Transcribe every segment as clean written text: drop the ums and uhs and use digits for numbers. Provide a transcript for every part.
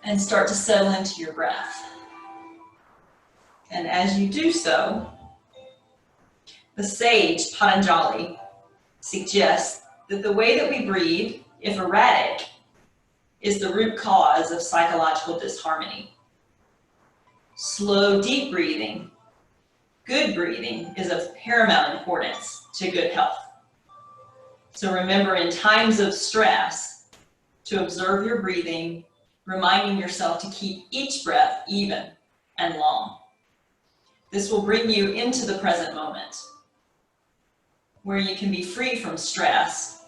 And start to settle into your breath. And as you do so, the sage Patanjali suggests that the way that we breathe, if erratic, is the root cause of psychological disharmony. Slow, deep breathing, good breathing, is of paramount importance to good health. So remember, in times of stress, to observe your breathing, reminding yourself to keep each breath even and long. This will bring you into the present moment, where you can be free from stress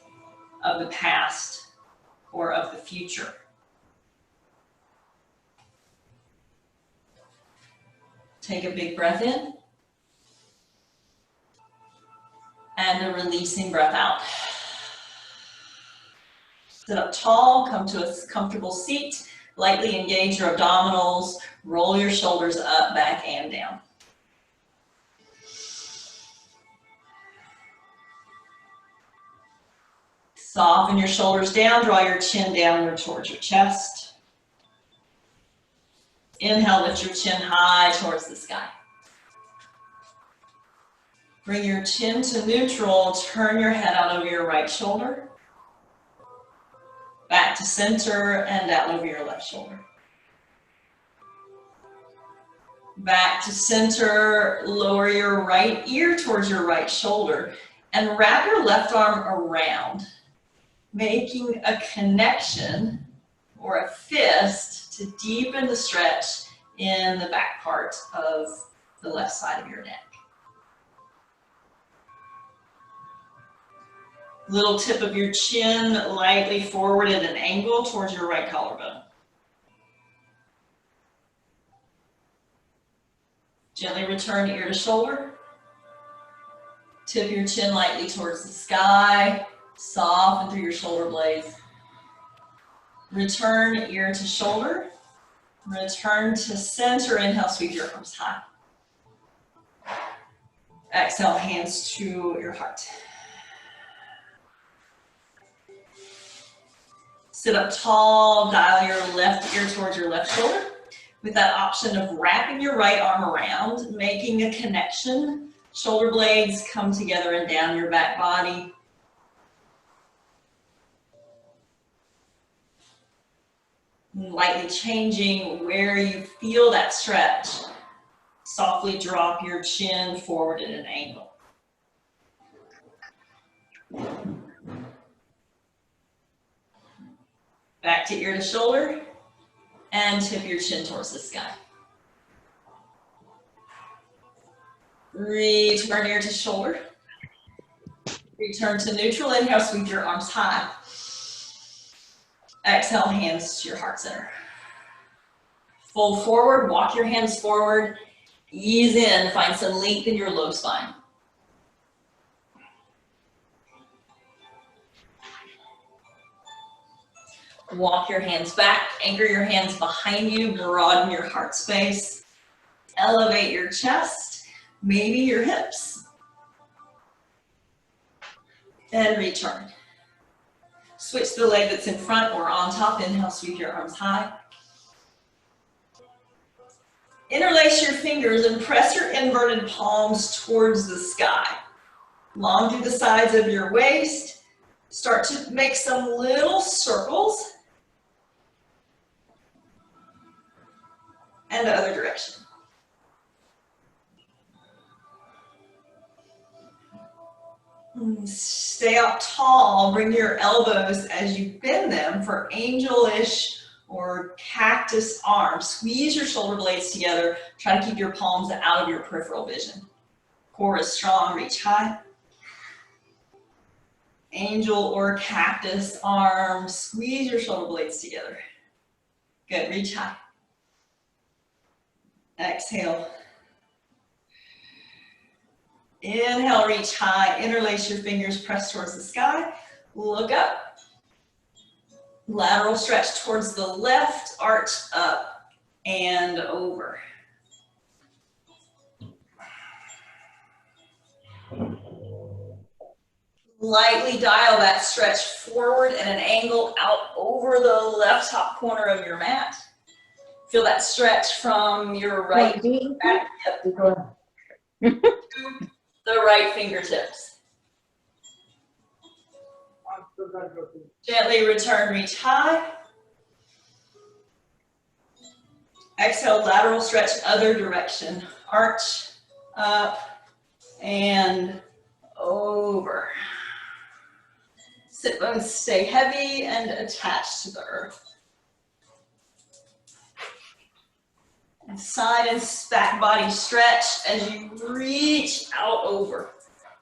of the past or of the future. Take a big breath in and a releasing breath out. Sit up tall, come to a comfortable seat, lightly engage your abdominals, roll your shoulders up, back, and down. Soften your shoulders down, draw your chin downward towards your chest. Inhale, lift your chin high towards the sky. Bring your chin to neutral, turn your head out over your right shoulder. Back to center and out over your left shoulder. Back to center, lower your right ear towards your right shoulder and wrap your left arm around, making a connection or a fist to deepen the stretch in the back part of the left side of your neck. Little tip of your chin lightly forward at an angle towards your right collarbone. Gently return ear to shoulder. Tip your chin lightly towards the sky. Soften through your shoulder blades. Return ear to shoulder. Return to center. Inhale, sweep your arms high. Exhale, hands to your heart. Sit up tall, dial your left ear towards your left shoulder with that option of wrapping your right arm around, making a connection. Shoulder blades come together and down your back body. Lightly changing where you feel that stretch. Softly drop your chin forward at an angle. Back to ear to shoulder and tip your chin towards the sky. Return ear to shoulder. Return to neutral. Inhale, sweep your arms high. Exhale, hands to your heart center. Fold forward, walk your hands forward. Ease in, find some length in your low spine. Walk your hands back, anchor your hands behind you, broaden your heart space. Elevate your chest, maybe your hips. And return. Switch the leg that's in front or on top. Inhale, sweep your arms high. Interlace your fingers and press your inverted palms towards the sky. Long through the sides of your waist. Start to make some little circles. And the other direction. Stay up tall. Bring your elbows as you bend them for angel-ish or cactus arms. Squeeze your shoulder blades together. Try to keep your palms out of your peripheral vision. Core is strong. Reach high. Angel or cactus arms. Squeeze your shoulder blades together. Good. Reach high. Exhale. Inhale, reach high. Interlace your fingers, press towards the sky. Look up. Lateral stretch towards the left, arch up and over. Lightly dial that stretch forward at an angle out over the left top corner of your mat. Feel that stretch from your right back hip to the right fingertips. Gently return, reach high. Exhale, lateral stretch, other direction. Arch, up, and over. Sit bones stay heavy and attached to the earth. And side and back body stretch as you reach out over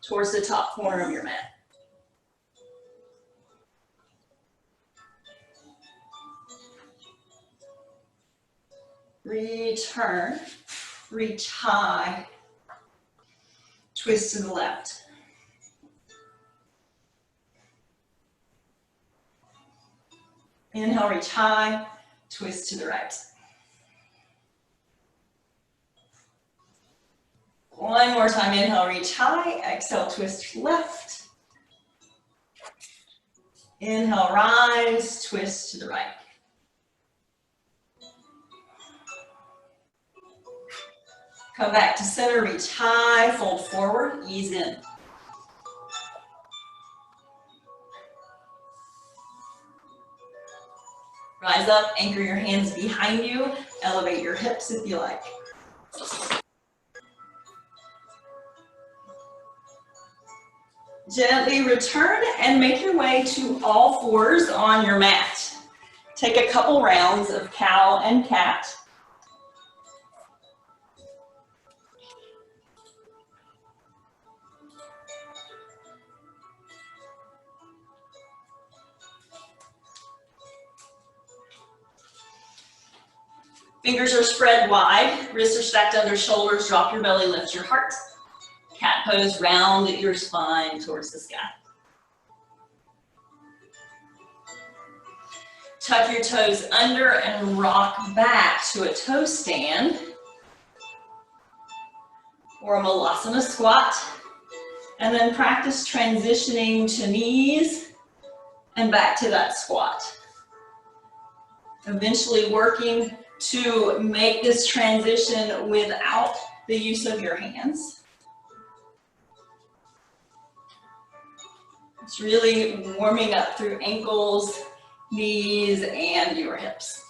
towards the top corner of your mat. Return, reach high, twist to the left. Inhale, reach high, twist to the right. One more time, inhale, reach high, exhale, twist left. Inhale, rise, twist to the right. Come back to center, reach high, fold forward, ease in. Rise up, anchor your hands behind you, elevate your hips if you like. Gently return and make your way to all fours on your mat. Take a couple rounds of cow and cat. Fingers are spread wide, wrists are stacked under shoulders, drop your belly, lift your heart. Cat pose, round your spine towards the sky. Tuck your toes under and rock back to a toe stand or a malasana squat. And then practice transitioning to knees and back to that squat. Eventually working to make this transition without the use of your hands. It's really warming up through ankles, knees, and your hips.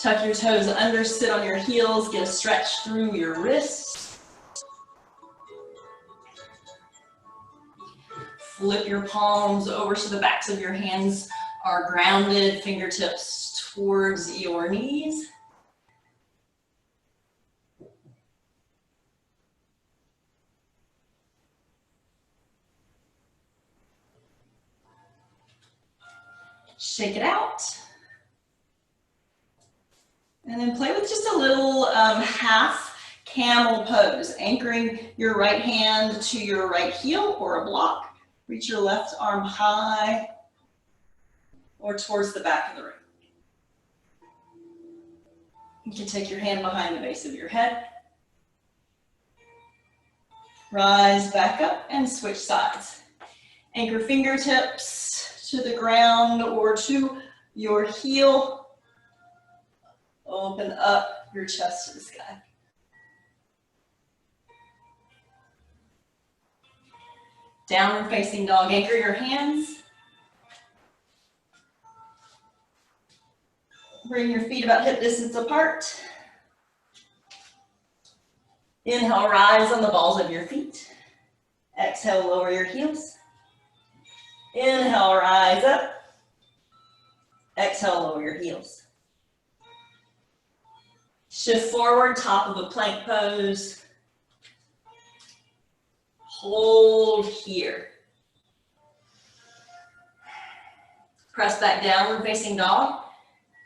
Tuck your toes under, sit on your heels, get a stretch through your wrists. Flip your palms over so the backs of your hands are grounded, fingertips towards your knees. Shake it out. And then play with just a little half camel pose, anchoring your right hand to your right heel or a block. Reach your left arm high or towards the back of the room. You can take your hand behind the base of your head. Rise back up and switch sides. Anchor fingertips to the ground or to your heel. Open up your chest to the sky. Downward facing dog, anchor your hands. Bring your feet about hip distance apart. Inhale, rise on the balls of your feet. Exhale, lower your heels. Inhale, rise up. Exhale, lower your heels. Shift forward, top of a plank pose. Hold here. Press back, downward facing dog.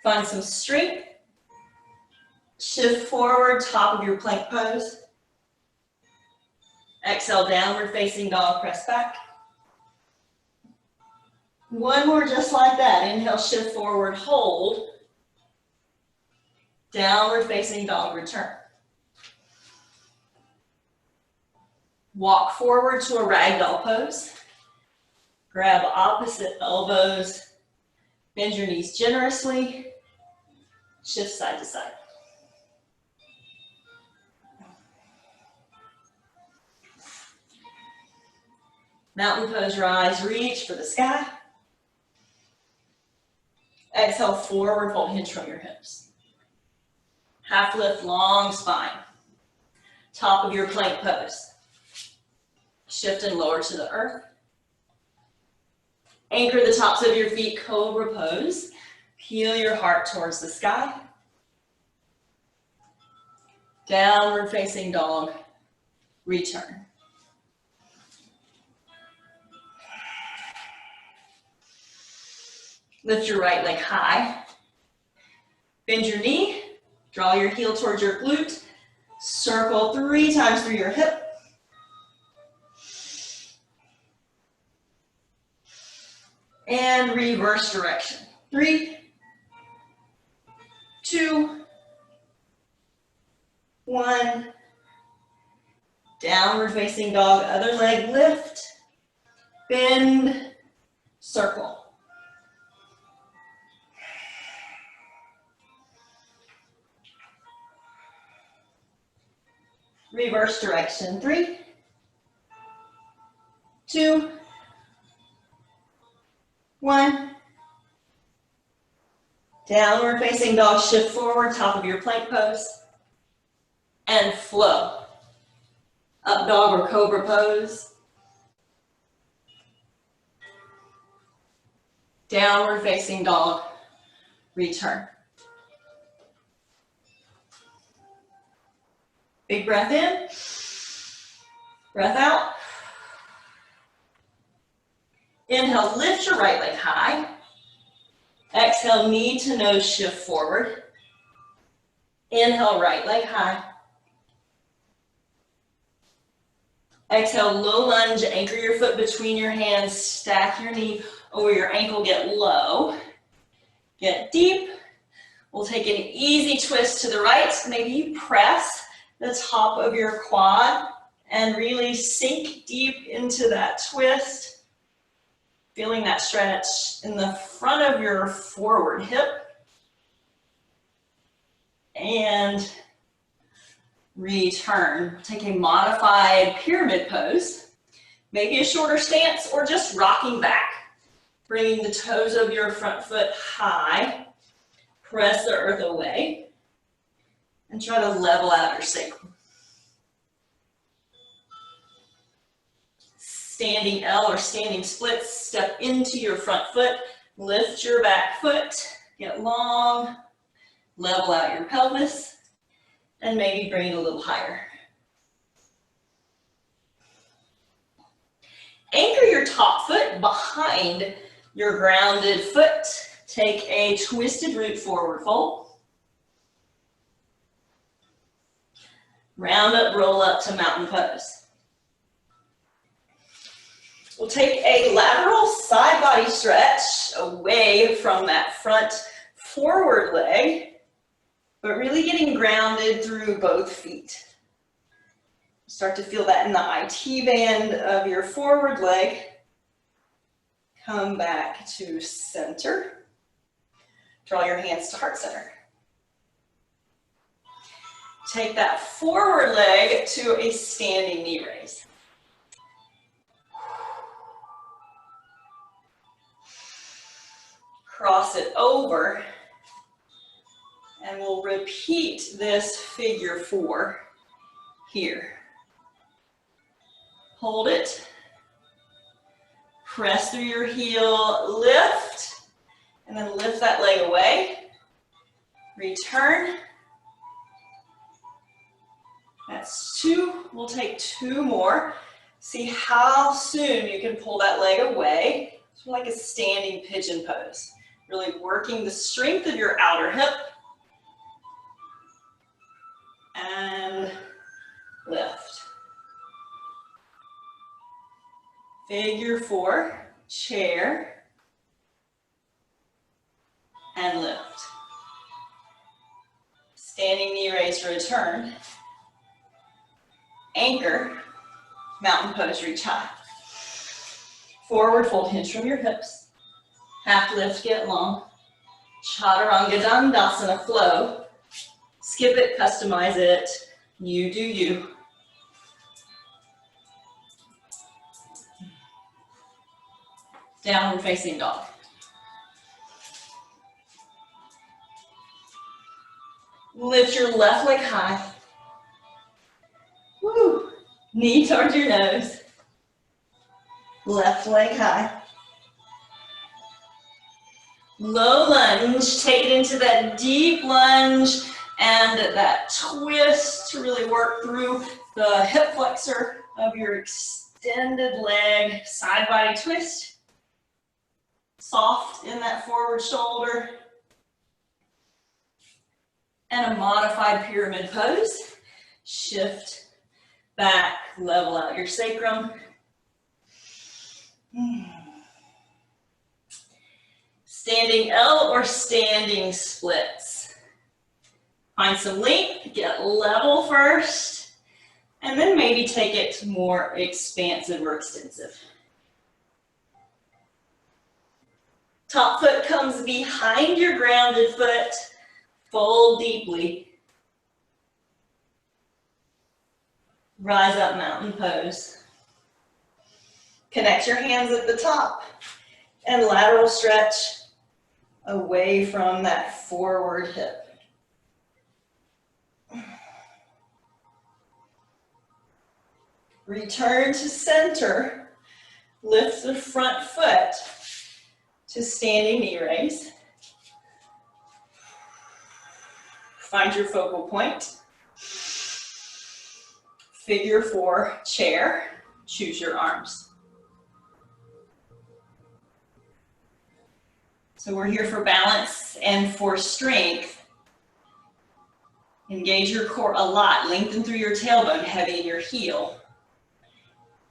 Find some strength. Shift forward, top of your plank pose. Exhale, downward facing dog, press back. One more just like that. Inhale, shift forward, hold. Downward facing dog, return. Walk forward to a ragdoll pose. Grab opposite elbows Bend your knees generously. Shift side to side. Mountain pose, rise, reach for the sky. Exhale, forward fold, hinge from your hips. Half lift, long spine. Top of your plank pose. Shift and lower to the earth. Anchor the tops of your feet, cobra pose. Peel your heart towards the sky. Downward facing dog, return. Lift your right leg high. Bend your knee, draw your heel towards your glute. Circle 3 times through your hip. And reverse direction. 3, 2, 1. Downward facing dog, other leg lift, bend, circle. Reverse direction. 3, 2, 1. Downward facing dog, shift forward, top of your plank pose, and flow. Up dog or cobra pose. Downward facing dog, return. Big breath in, breath out. Inhale, lift your right leg high. Exhale, knee to nose, shift forward. Inhale, right leg high. Exhale, low lunge, anchor your foot between your hands, stack your knee over your ankle, get low. Get deep. We'll take an easy twist to the right. Maybe you press the top of your quad and really sink deep into that twist. Feeling that stretch in the front of your forward hip. And return. Take a modified pyramid pose. Maybe a shorter stance or just rocking back. Bringing the toes of your front foot high. Press the earth away. And try to level out your sacrum. Standing L or standing splits, step into your front foot, lift your back foot, get long, level out your pelvis, and maybe bring it a little higher. Anchor your top foot behind your grounded foot. Take a twisted root forward fold. Round up, roll up to mountain pose. We'll take a lateral side body stretch away from that front forward leg, but really getting grounded through both feet. Start to feel that in the IT band of your forward leg. Come back to center. Draw your hands to heart center. Take that forward leg to a standing knee raise. Cross it over, and we'll repeat this figure 4 here. Hold it. Press through your heel, lift, and then lift that leg away. Return. That's 2. We'll take 2 more. See how soon you can pull that leg away. It's like a standing pigeon pose. Really working the strength of your outer hip. And lift. Figure 4, chair, and lift. Standing knee raise, return. Anchor, mountain pose, reach high. Forward fold, hinge from your hips. Half lift, get long. Chaturanga Dandasana flow. Skip it, customize it. You do you. Downward facing dog. Lift your left leg high. Woo. Knee towards your nose. Left leg high. Low lunge, take it into that deep lunge and that twist to really work through the hip flexor of your extended leg. Side body twist. Soft in that forward shoulder. And a modified pyramid pose. Shift back, level out your sacrum. Standing L or standing splits. Find some length, get level first, and then maybe take it more expansive or extensive. Top foot comes behind your grounded foot. Fold deeply. Rise up, mountain pose. Connect your hands at the top and lateral stretch away from that forward hip. Return to center. Lift the front foot to standing knee raise. Find your focal point. Figure 4 chair. Choose your arms. So we're here for balance and for strength. Engage your core a lot. Lengthen through your tailbone, heavy in your heel.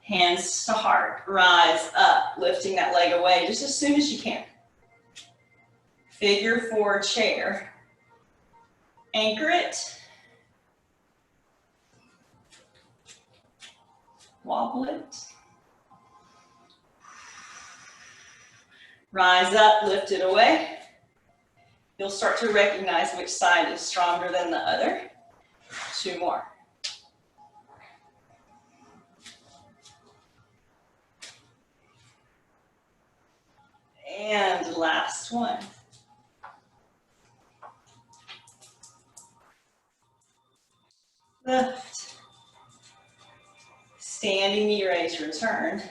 Hands to heart. Rise up, lifting that leg away just as soon as you can. Figure 4 chair. Anchor it. Wobble it. Rise up, lift it away. You'll start to recognize which side is stronger than the other. 2 more. And last one. Lift. Standing knee raise, return.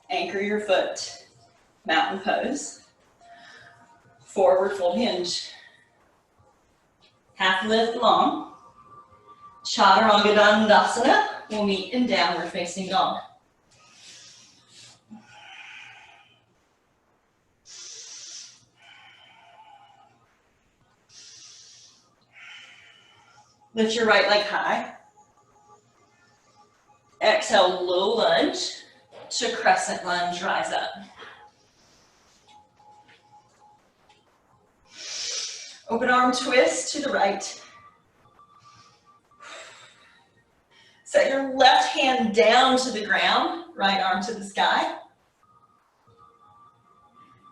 Anchor your foot. Mountain pose. Forward fold hinge. Half lift long. Chaturanga Dandasana. We'll meet in downward facing dog. Lift your right leg high. Exhale, low lunge to crescent lunge, rise up. Open arm twist to the right. Set your left hand down to the ground, right arm to the sky.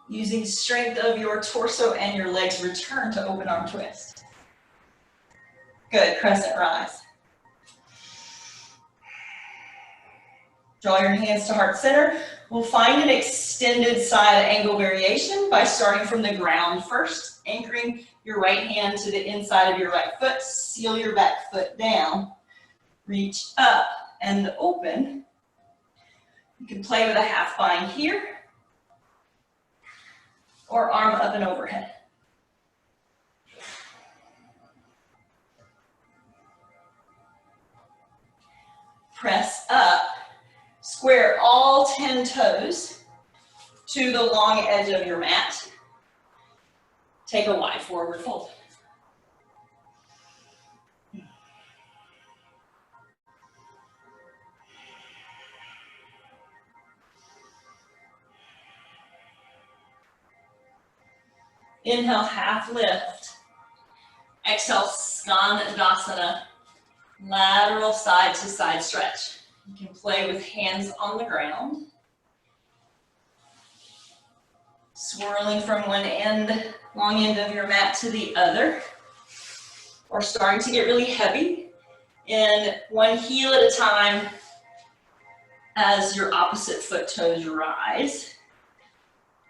Using strength of your torso and your legs, return to open arm twist. Good, crescent rise. Draw your hands to heart center. We'll find an extended side angle variation by starting from the ground first, anchoring your right hand to the inside of your right foot, seal your back foot down, reach up and open. You can play with a half bind here, or arm up and overhead. Press up, square all 10 toes to the long edge of your mat. Take a wide forward fold. Inhale, half lift. Exhale, Skandasana, lateral side to side stretch. You can play with hands on the ground. Swirling from one end, long end of your mat to the other, or starting to get really heavy in one heel at a time as your opposite foot toes rise.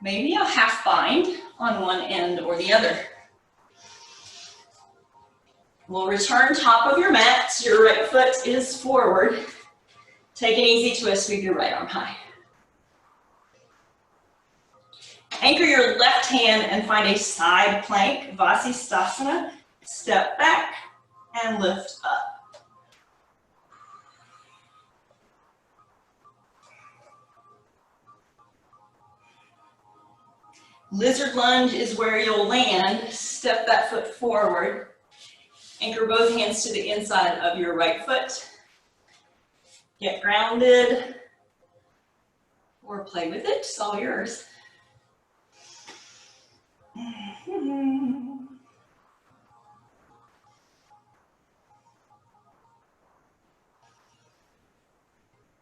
Maybe a half bind on one end or the other. We'll return top of your mat. Your right foot is forward. Take an easy twist, sweep your right arm high. Anchor your left hand and find a side plank, Vasisthasana. Step back and lift up. Lizard lunge is where you'll land. Step that foot forward. Anchor both hands to the inside of your right foot. Get grounded or play with it, it's all yours.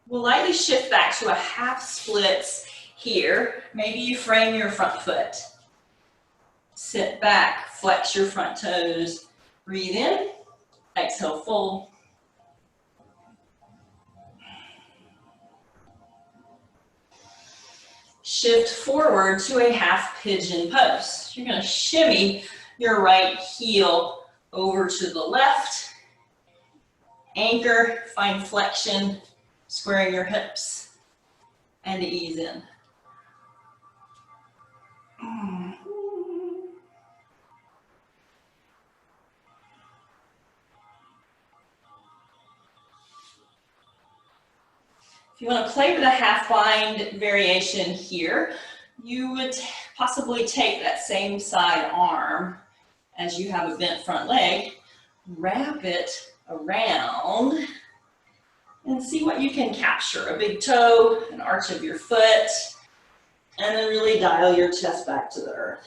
We'll lightly shift back to a half splits here. Maybe you frame your front foot. Sit back, flex your front toes. Breathe in, exhale, fold. Shift forward to a half pigeon pose. You're going to shimmy your right heel over to the left. Anchor, find flexion, squaring your hips, and ease in. If you want to play with a half bind variation here, you would possibly take that same side arm as you have a bent front leg, wrap it around, and see what you can capture. A big toe, an arch of your foot, and then really dial your chest back to the earth.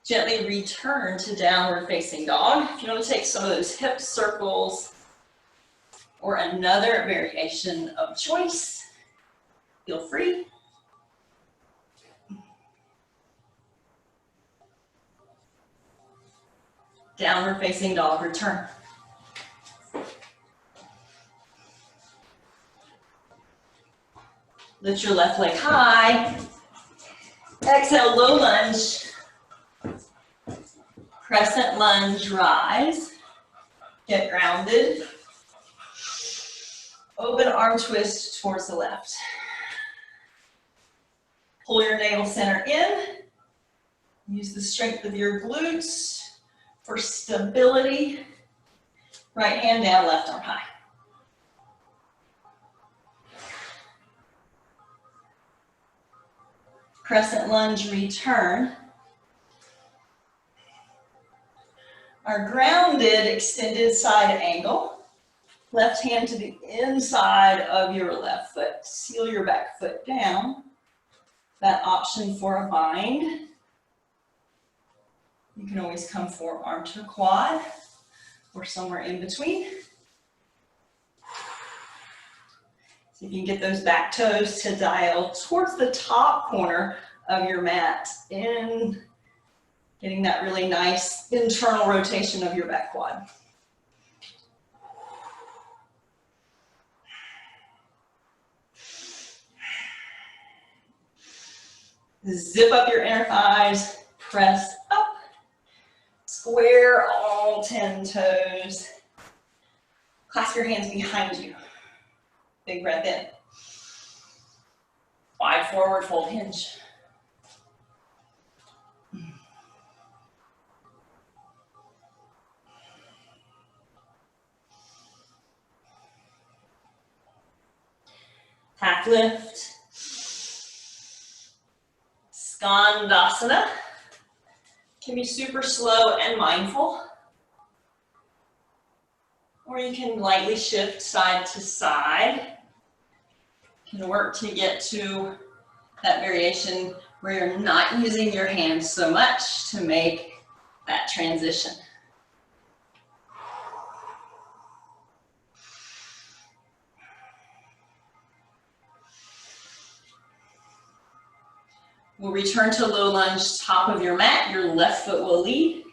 Gently return to downward facing dog. If you want to take some of those hip circles or another variation of choice, feel free. Downward facing dog, return. Lift your left leg high. Exhale, low lunge. Crescent lunge, rise. Get grounded. Open arm twist towards the left. Pull your navel center in. Use the strength of your glutes for stability. Right hand down, left arm high. Crescent lunge, return. Our grounded extended side angle. Left hand to the inside of your left foot. Seal your back foot down. That option for a bind. You can always come forearm to quad or somewhere in between. See if you can get those back toes to dial towards the top corner of your mat in getting that really nice internal rotation of your back quad. Zip up your inner thighs, press up, square all 10 toes. Clasp your hands behind you. Big breath in. Wide forward fold hinge. Half lift. Skandasana. Can be super slow and mindful. Or you can lightly shift side to side. You can work to get to that variation where you're not using your hands so much to make that transition. We'll return to low lunge, top of your mat. Your left foot will lead.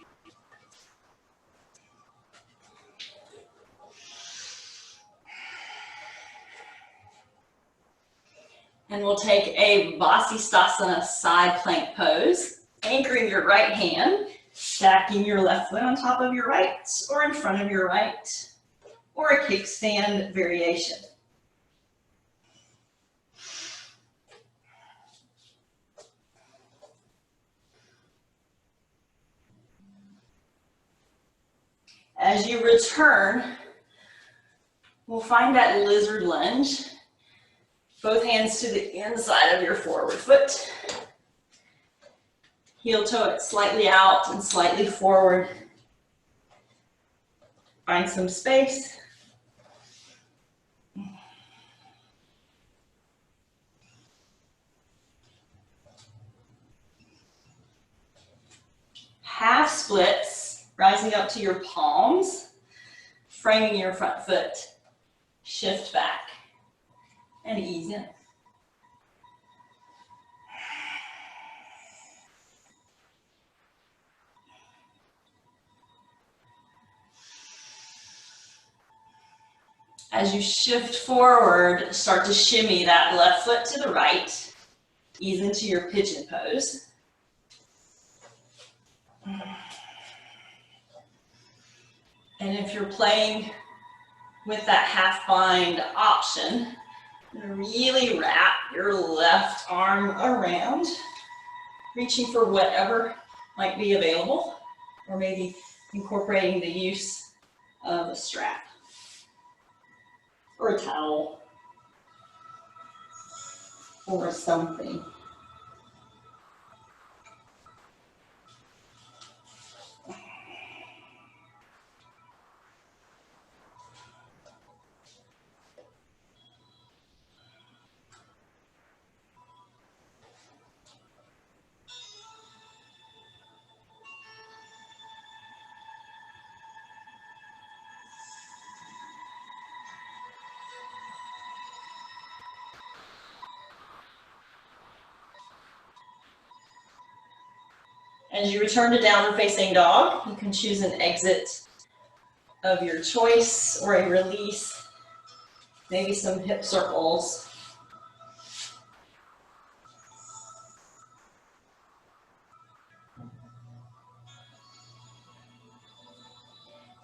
And we'll take a Vasisthasana side plank pose, anchoring your right hand, stacking your left foot on top of your right or in front of your right, or a kickstand variation. As you return, we'll find that lizard lunge. Both hands to the inside of your forward foot. Heel toe it slightly out and slightly forward. Find some space. Half splits, rising up to your palms, framing your front foot. Shift back and ease in. As you shift forward, start to shimmy that left foot to the right. Ease into your pigeon pose. And if you're playing with that half bind option, really wrap your left arm around, reaching for whatever might be available, or maybe incorporating the use of a strap or a towel or something. As you return to downward facing dog, you can choose an exit of your choice or a release, maybe some hip circles.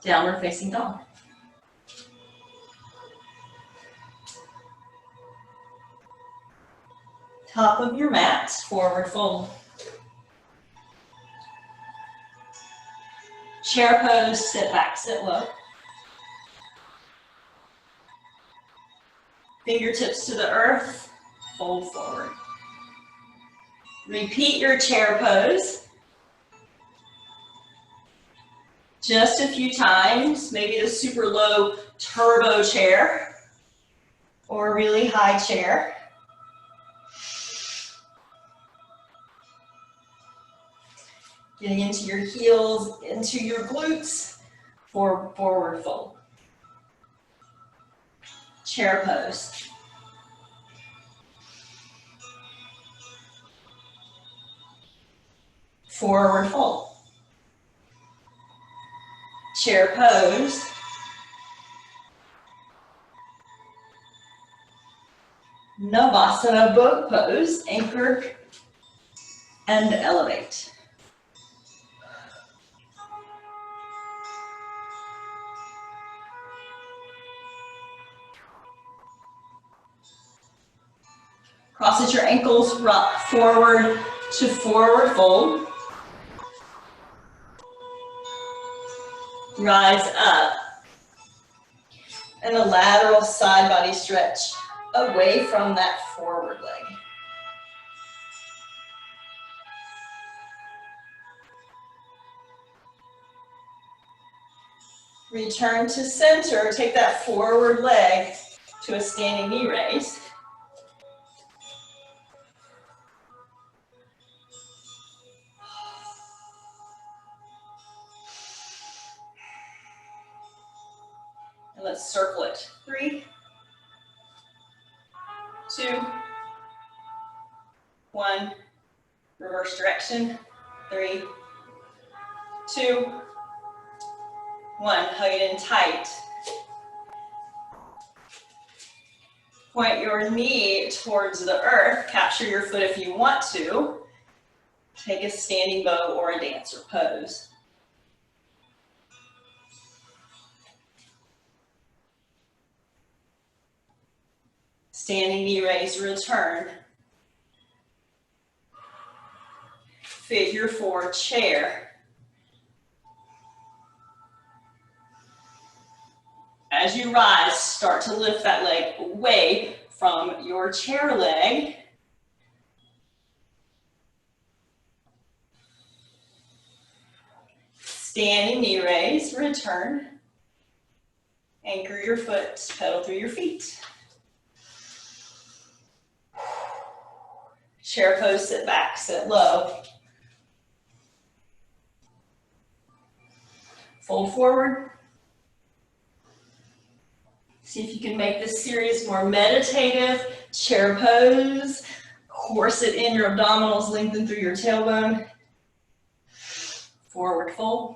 Downward facing dog. Top of your mat, forward fold. Chair pose, sit back, sit low. Fingertips to the earth, fold forward. Repeat your chair pose. Just a few times, maybe the super low turbo chair or a really high chair. Getting into your heels, into your glutes, for forward fold. Chair pose. Forward fold. Chair pose. Navasana boat pose, anchor and elevate. Cross at your ankles, rock forward to forward fold. Rise up. And a lateral side body stretch away from that forward leg. Return to center, take that forward leg to a standing knee raise. Let's circle it. 3, 2, 1. Reverse direction. 3, 2, 1. Hug it in tight. Point your knee towards the earth. Capture your foot if you want to. Take a standing bow or a dancer pose. Standing knee raise, return. Figure 4 chair. As you rise, start to lift that leg away from your chair leg. Standing knee raise, return. Anchor your foot, pedal through your feet. Chair pose, sit back, sit low. Fold forward. See if you can make this series more meditative. Chair pose. Corset in your abdominals, lengthen through your tailbone. Forward fold.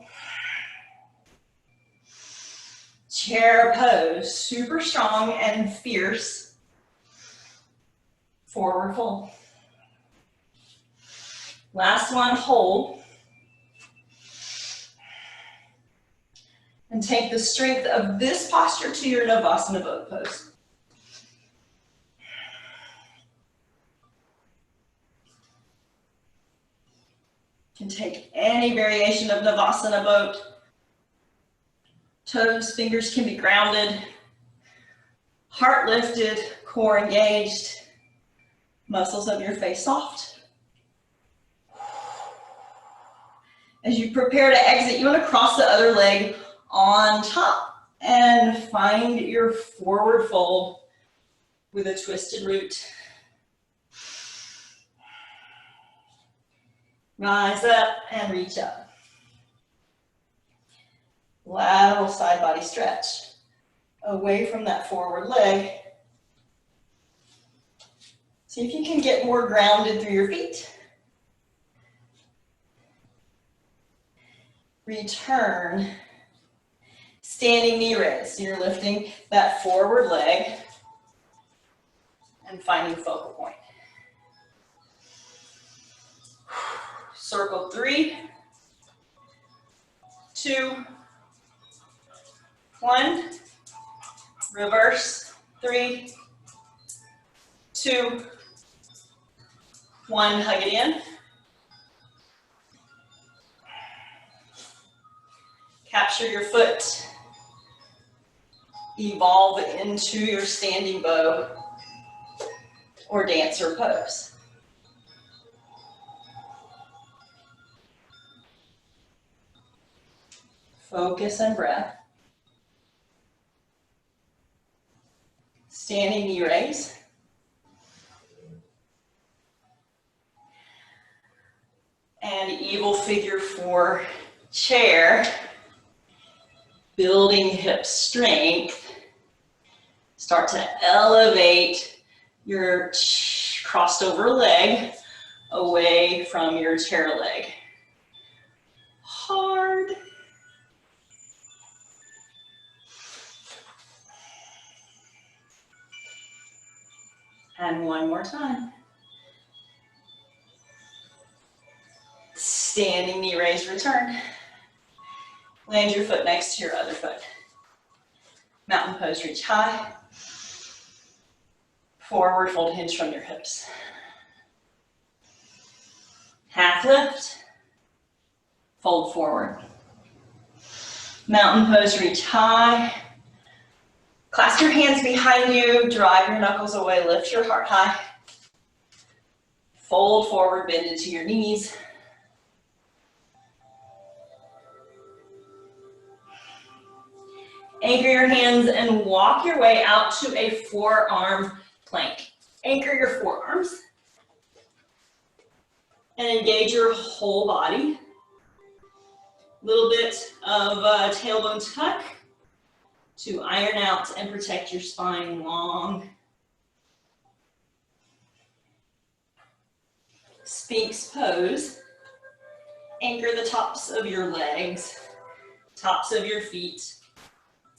Chair pose, super strong and fierce. Forward fold. Last one, hold. And take the strength of this posture to your Navasana boat pose. You can take any variation of Navasana boat. Toes, fingers can be grounded. Heart lifted, core engaged. Muscles of your face soft. As you prepare to exit, you want to cross the other leg on top and find your forward fold with a twisted root. Rise up and reach up. Lateral side body stretch. Away from that forward leg. See if you can get more grounded through your feet. Return. Standing knee raise. So you're lifting that forward leg and finding focal point. Circle 3, 2, 1. Reverse. 3, 2, 1. Hug it in. Capture your foot. Evolve into your standing bow or dancer pose. Focus and breath. Standing knee raise. And evil figure 4 chair. Building hip strength. Start to elevate your crossed over leg away from your chair leg. Hard. And one more time. Standing knee raise, return. Land your foot next to your other foot. Mountain pose, reach high. Forward fold, hinge from your hips. Half lift. Fold forward. Mountain pose, reach high. Clasp your hands behind you, drive your knuckles away, lift your heart high. Fold forward, bend into your knees. Anchor your hands and walk your way out to a forearm plank. Anchor your forearms and engage your whole body. A little bit of tailbone tuck. to iron out and protect your spine long. Sphinx pose. Anchor the tops of your legs, tops of your feet,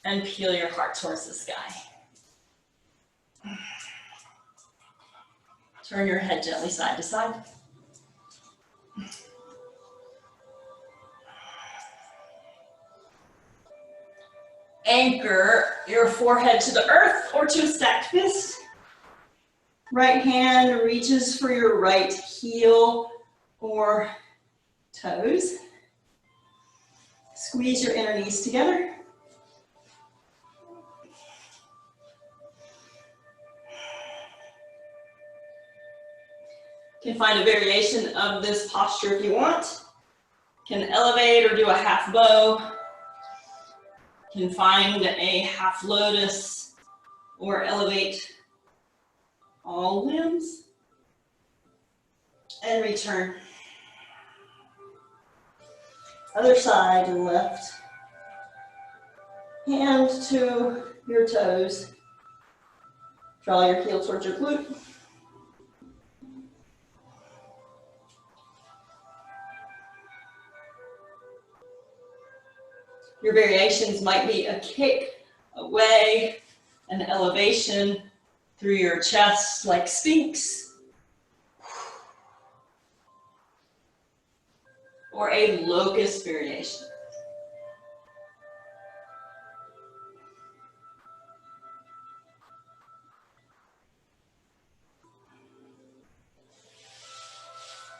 and peel your heart towards the sky. Turn your head gently side to side. Anchor your forehead to the earth or to a stacked fist. Right hand reaches for your right heel or toes. Squeeze your inner knees together. You can find a variation of this posture if you want. You can elevate or do a half bow. You can find a half lotus or elevate all limbs and return. Other side and left. Hand to your toes. Draw your heel towards your glute. Your variations might be a kick away, an elevation through your chest like Sphinx, or a locust variation.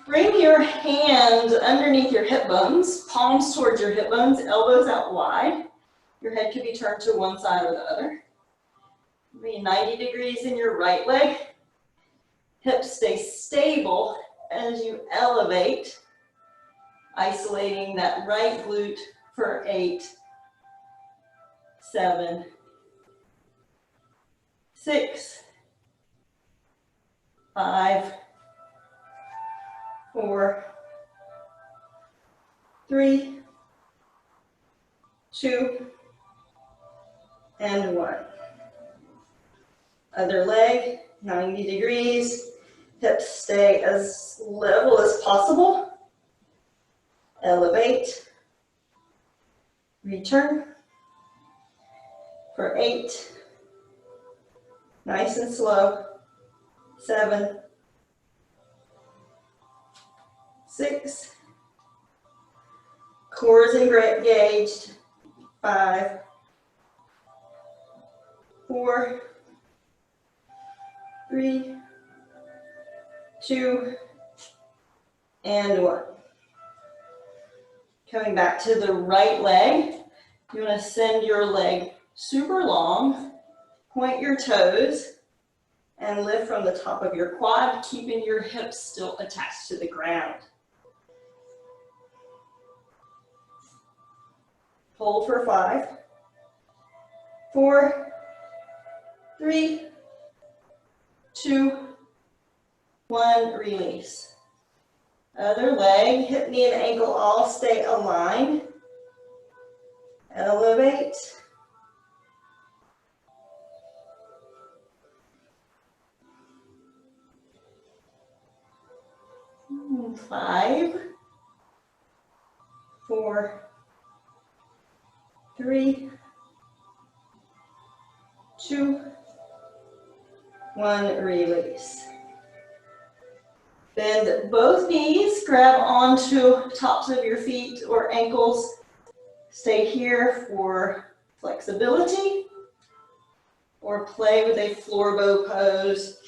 Bring your hand underneath your hip bones, palms towards your hip bones, elbows out wide. Your head can be turned to one side or the other. Be 90 degrees in your right leg. Hips stay stable as you elevate, isolating that right glute for 8, 7, 6, 5, 4, 3, 2, and 1. Other leg, 90 degrees. Hips stay as level as possible. Elevate. Return. For 8. Nice and slow. 7. 6. Core is engaged. 5. 4. 3, 2, and 1. Coming back to the right leg, you want to send your leg super long, point your toes, and lift from the top of your quad, keeping your hips still attached to the ground. Hold for 5, 4, 3, 2, 1, release. Other leg, hip, knee, and ankle all stay aligned. Elevate. And 5, 4, 3, 2, 1, release. Bend both knees, grab onto tops of your feet or ankles. Stay here for flexibility or play with a floor bow pose.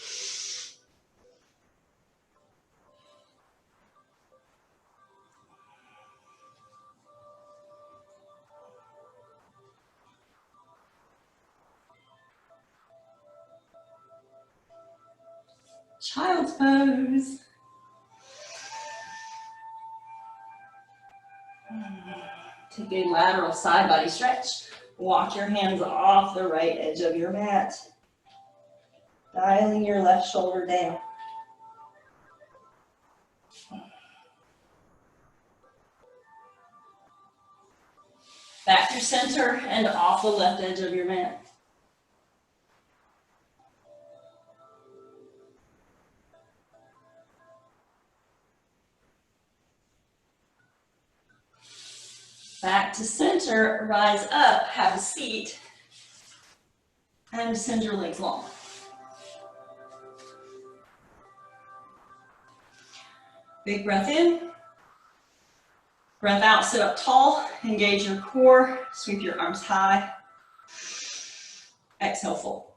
Child's pose. Take a lateral side body stretch. Walk your hands off the right edge of your mat. Dialing your left shoulder down. Back to center and off the left edge of your mat. Back to center, rise up, have a seat, and send your legs long. Big breath in. Breath out, sit up tall, engage your core, sweep your arms high. Exhale, fold.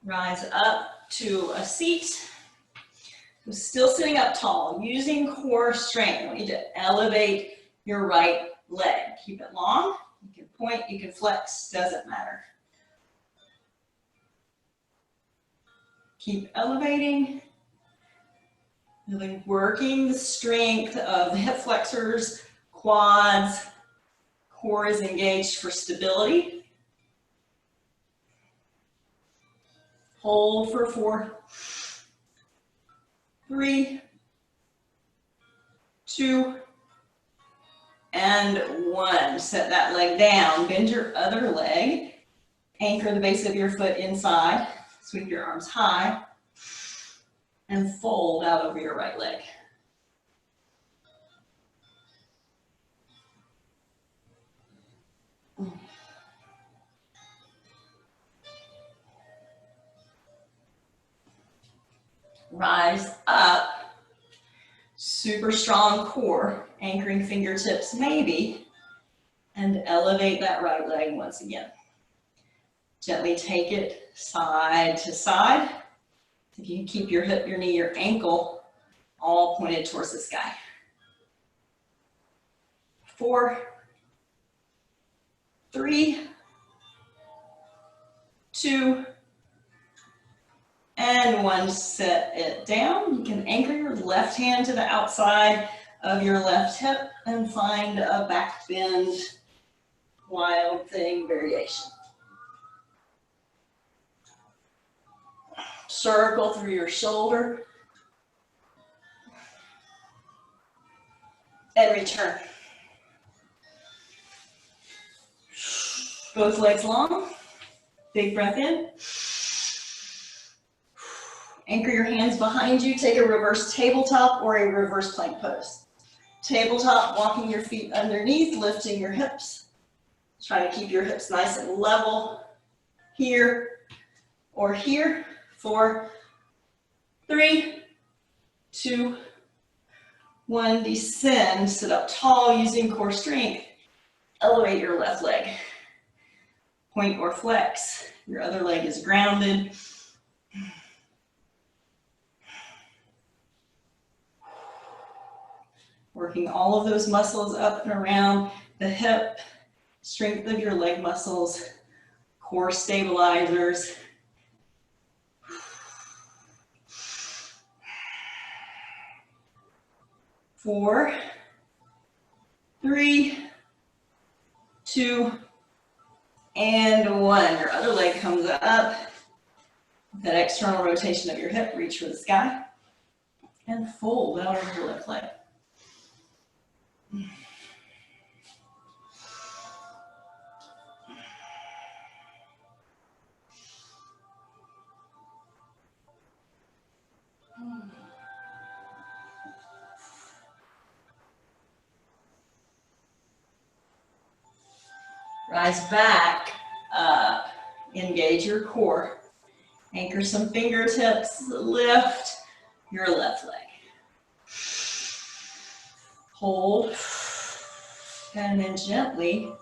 Rise up to a seat. Still sitting up tall, using core strength. I want you to elevate your right leg. Keep it long. You can point, you can flex, doesn't matter. Keep elevating. Really working the strength of the hip flexors, quads. Core is engaged for stability. Hold for 4, 3, 2, and 1. Set that leg down. Bend your other leg. Anchor the base of your foot inside. Sweep your arms high. And fold out over your right leg. Rise up. Super strong core, anchoring fingertips maybe, and elevate that right leg once again. Gently take it side to side. If you can keep your hip, your knee, your ankle all pointed towards the sky. 4, 3, 2, and 1. Set it down. You can anchor your left hand to the outside of your left hip and find a back bend, wild thing variation. Circle through your shoulder and return. Both legs long. Big breath in. Anchor your hands behind you. Take a reverse tabletop or a reverse plank pose. Tabletop, walking your feet underneath, lifting your hips. Try to keep your hips nice and level here or here. 4, 3, 2, 1. Descend. Sit up tall using core strength. Elevate your left leg. Point or flex. Your other leg is grounded. Working all of those muscles up and around the hip, strength of your leg muscles, core stabilizers. Four, 3, 2, and 1. Your other leg comes up. That external rotation of your hip, reach for the sky. And fold out over your left leg. Rise back up. Engage your core. Anchor some fingertips. Lift your left leg. Hold. And then gently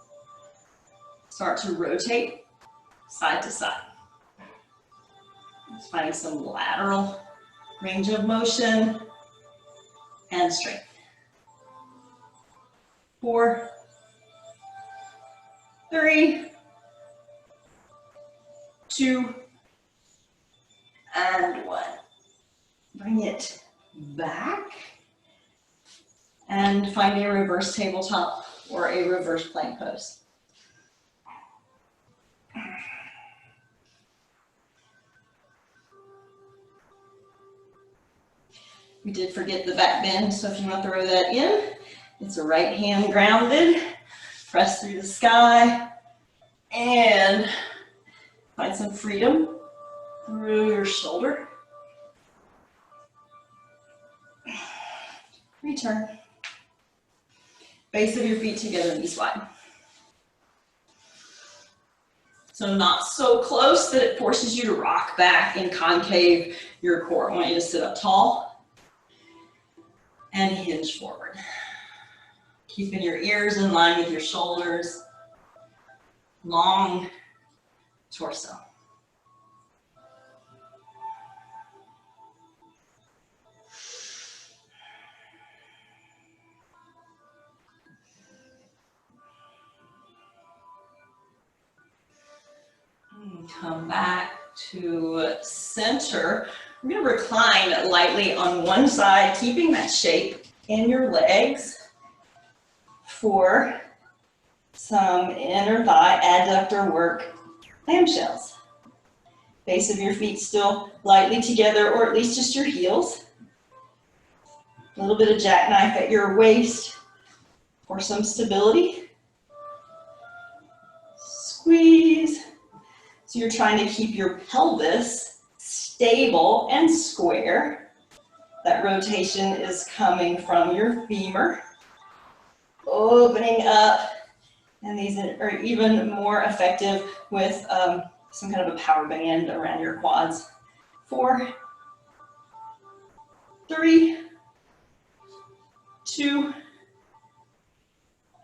start to rotate side to side. Just finding some lateral range of motion and strength. 4, 3, 2, and 1. Bring it back, and find a reverse tabletop or a reverse plank pose. We did forget the back bend, so if you want to throw that in, it's a right hand grounded, press through the sky, and find some freedom through your shoulder. Return. Base of your feet together, knees wide. So not so close that it forces you to rock back and concave your core. I want you to sit up tall and hinge forward. Keeping your ears in line with your shoulders. Long torso. Come back to center. We're going to recline lightly on one side, keeping that shape in your legs for some inner thigh adductor work, clamshells. Base of your feet still lightly together, or at least just your heels. A little bit of jackknife at your waist for some stability. Squeeze. So you're trying to keep your pelvis stable and square. That rotation is coming from your femur. Opening up, and these are even more effective with some kind of a power band around your quads. 4, 3, 2,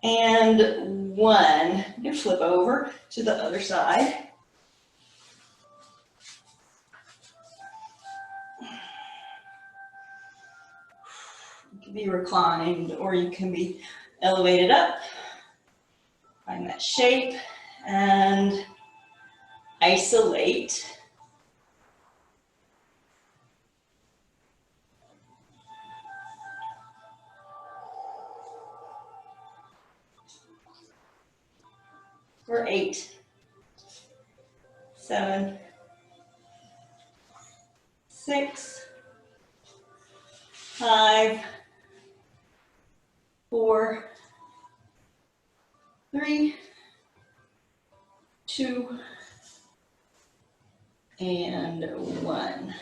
and 1. You can flip over to the other side. You can be reclined or you can be elevated up. Find that shape and isolate. For 8, 7, 6, 5, 4, 3, 2, and 1.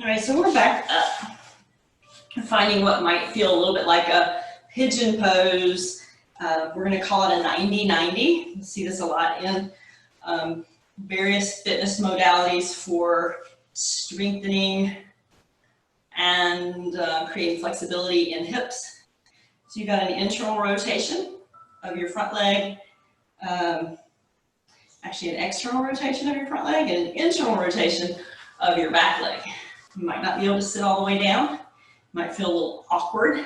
All right, so we're back up. Finding what might feel a little bit like a pigeon pose. We're going to call it a 90-90. You see this a lot in various fitness modalities for strengthening and creating flexibility in hips. So you've got an internal rotation of your front leg, actually an external rotation of your front leg and an internal rotation of your back leg. You might not be able to sit all the way down. Might feel a little awkward.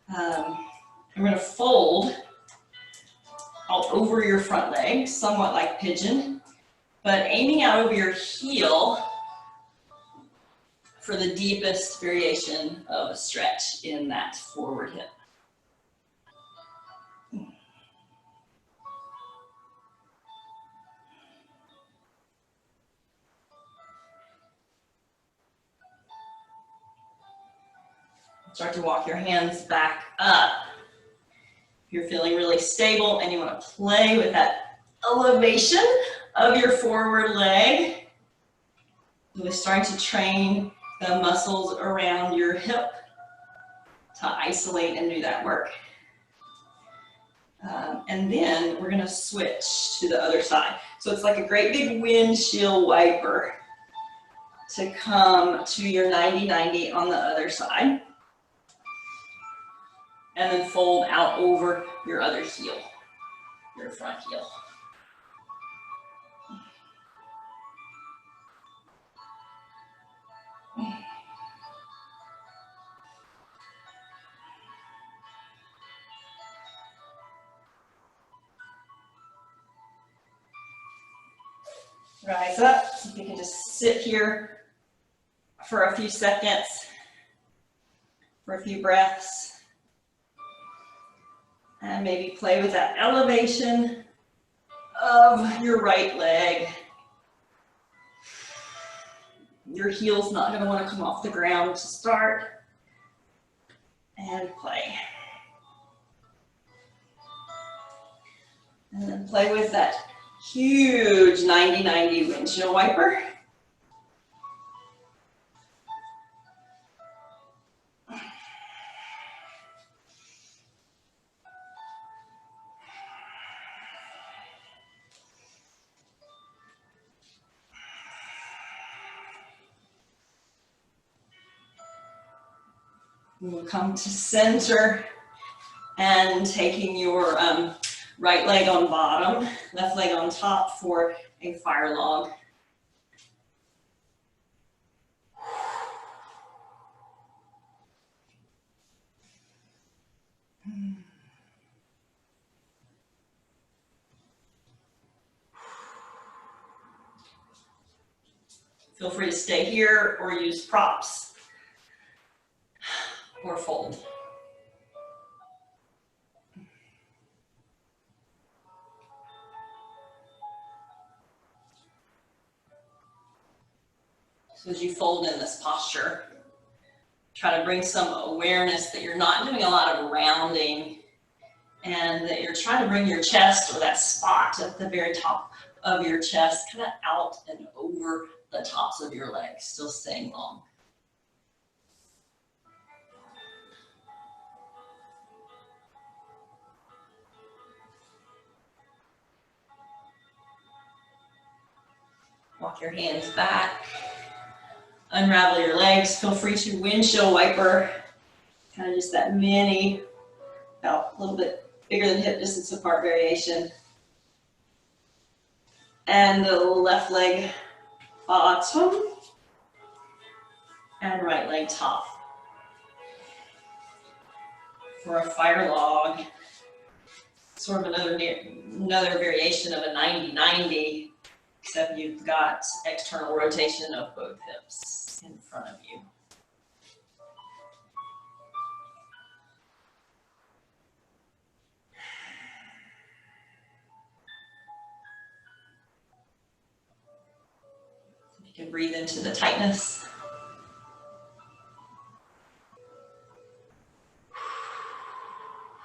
I'm going to fold all over your front leg, somewhat like pigeon, but aiming out over your heel for the deepest variation of a stretch in that forward hip. Start to walk your hands back up. If you're feeling really stable and you want to play with that elevation of your forward leg, really starting to train the muscles around your hip to isolate and do that work. And then we're going to switch to the other side. So it's like a great big windshield wiper to come to your 90-90 on the other side. And then fold out over your other heel, your front heel. Rise up. So if you can just sit here for a few seconds, for a few breaths, and maybe play with that elevation of your right leg. Your heel's not going to want to come off the ground to start. And play. And then play with that huge 90-90 windshield wiper. We'll come to center and taking your right leg on bottom, left leg on top for a fire log. Feel free to stay here or use props or fold. So as you fold in this posture, try to bring some awareness that you're not doing a lot of rounding and that you're trying to bring your chest, or that spot at the very top of your chest, kind of out and over the tops of your legs, still staying long. Walk your hands back. Unravel your legs. Feel free to windshield wiper. Kind of just that mini, about a little bit bigger than hip distance apart variation. And the left leg bottom and right leg top. For a fire log, sort of another variation of a 90-90, except you've got external rotation of both hips in front of you. You can breathe into the tightness.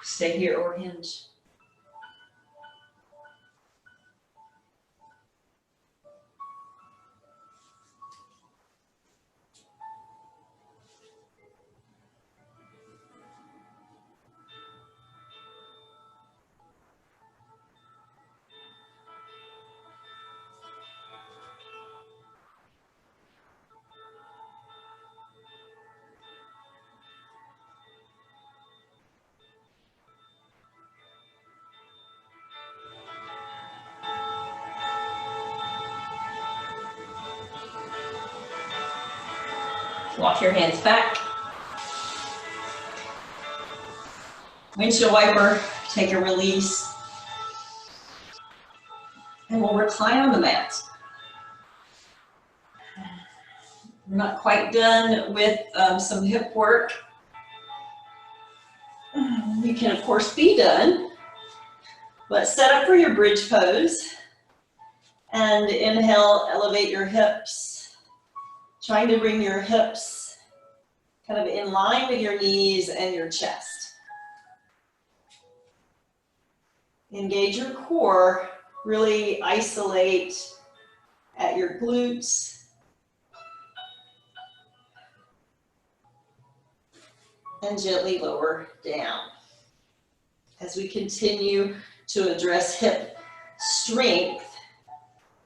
Stay here or hinge. Walk your hands back. Windshield wiper, take a release. And we'll recline on the mat. We're not quite done with some hip work. You can, of course, be done, but set up for your bridge pose. And inhale, elevate your hips. Trying to bring your hips kind of in line with your knees and your chest. Engage your core, really isolate at your glutes. And gently lower down. As we continue to address hip strength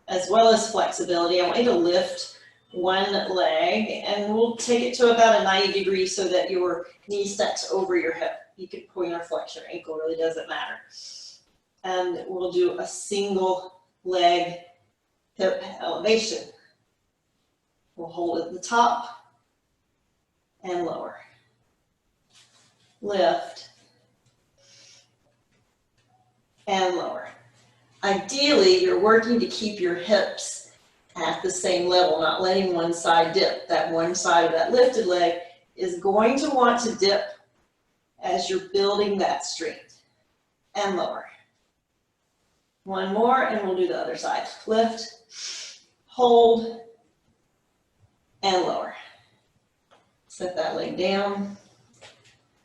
as well as flexibility, I want you to lift one leg and we'll take it to about a 90 degrees so that your knee stacks over your hip. You can point or flex your ankle, really doesn't matter. And we'll do a single leg hip elevation. We'll hold at the top and lower. Lift and lower. Ideally, you're working to keep your hips at the same level, not letting one side dip. That one side of that lifted leg is going to want to dip as you're building that strength. And lower. One more, and we'll do the other side. Lift, hold, and lower. Set that leg down.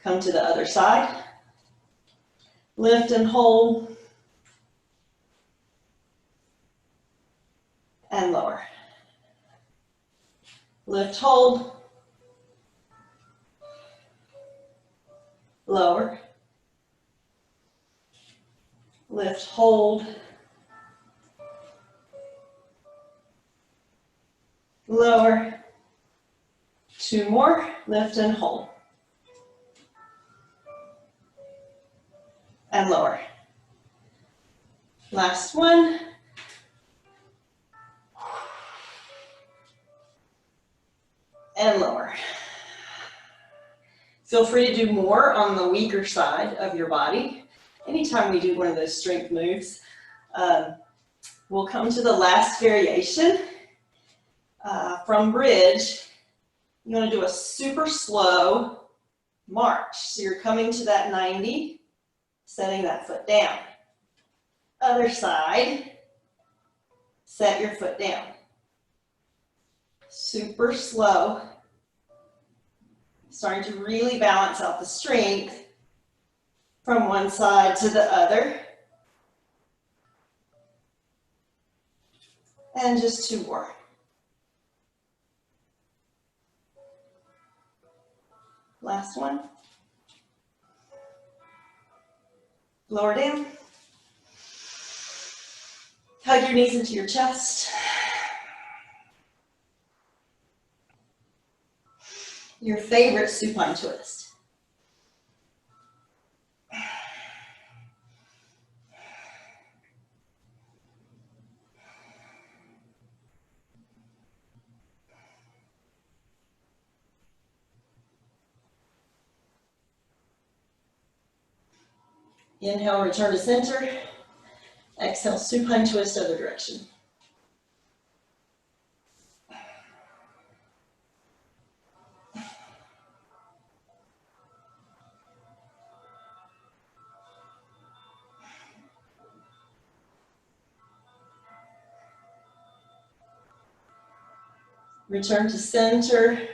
Come to the other side. Lift and hold. And lower. Lift, hold. Lower. Lift, hold. Lower. Two more. Lift and hold. And lower. Last one. And lower. Feel free to do more on the weaker side of your body. Anytime we do one of those strength moves, we'll come to the last variation. From bridge, you want to do a super slow march. So you're coming to that 90, setting that foot down. Other side, set your foot down. Super slow. Starting to really balance out the strength from one side to the other. And just two more. Last one. Lower down. Hug your knees into your chest. Your favorite supine twist. Inhale, return to center. Exhale, supine twist, other direction. Return to center.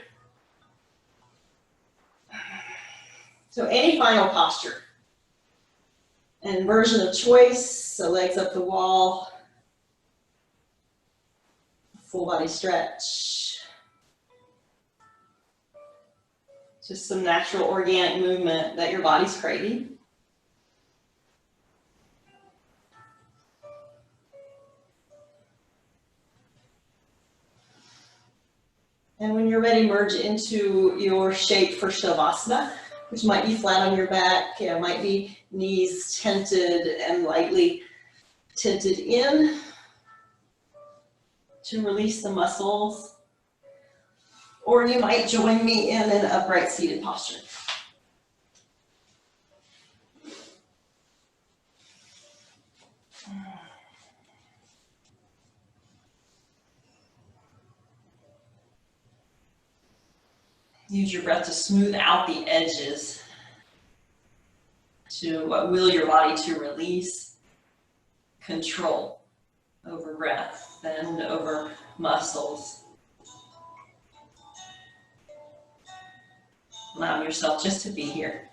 So any final posture. And version of choice, so legs up the wall. Full body stretch. Just some natural organic movement that your body's craving. And when you're ready, merge into your shape for Shavasana, which might be flat on your back, it might be knees tented and lightly tilted in to release the muscles. Or you might join me in an upright seated posture. Use your breath to smooth out the edges to will your body to release control over breath and over muscles. Allow yourself just to be here.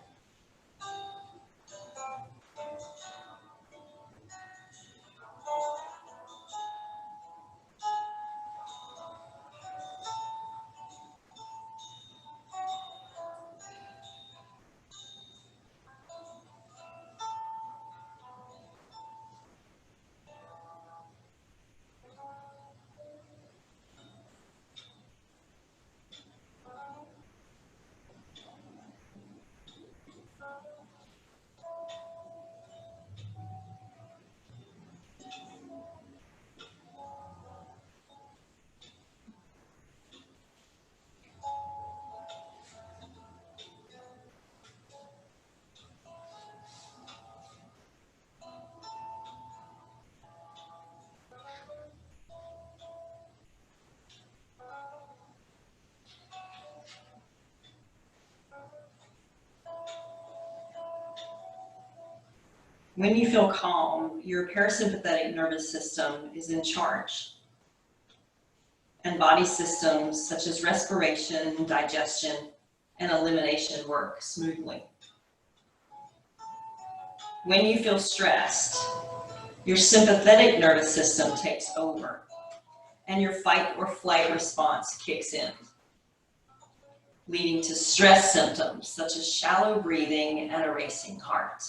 When you feel calm, your parasympathetic nervous system is in charge, and body systems such as respiration, digestion, and elimination work smoothly. When you feel stressed, your sympathetic nervous system takes over, and your fight or flight response kicks in, leading to stress symptoms such as shallow breathing and a racing heart.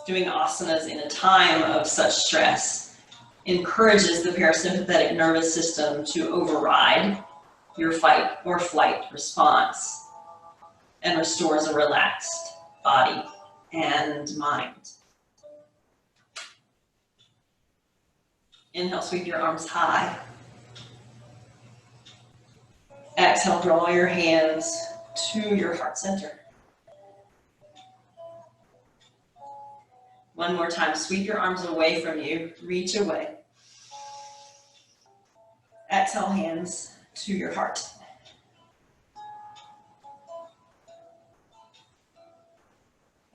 Doing asanas in a time of such stress encourages the parasympathetic nervous system to override your fight or flight response and restores a relaxed body and mind. Inhale, sweep your arms high. Exhale, draw your hands to your heart center. One more time, sweep your arms away from you, reach away. Exhale, hands to your heart.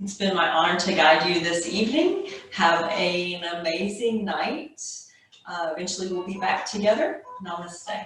It's been my honor to guide you this evening. Have an amazing night. Eventually we'll be back together. Namaste.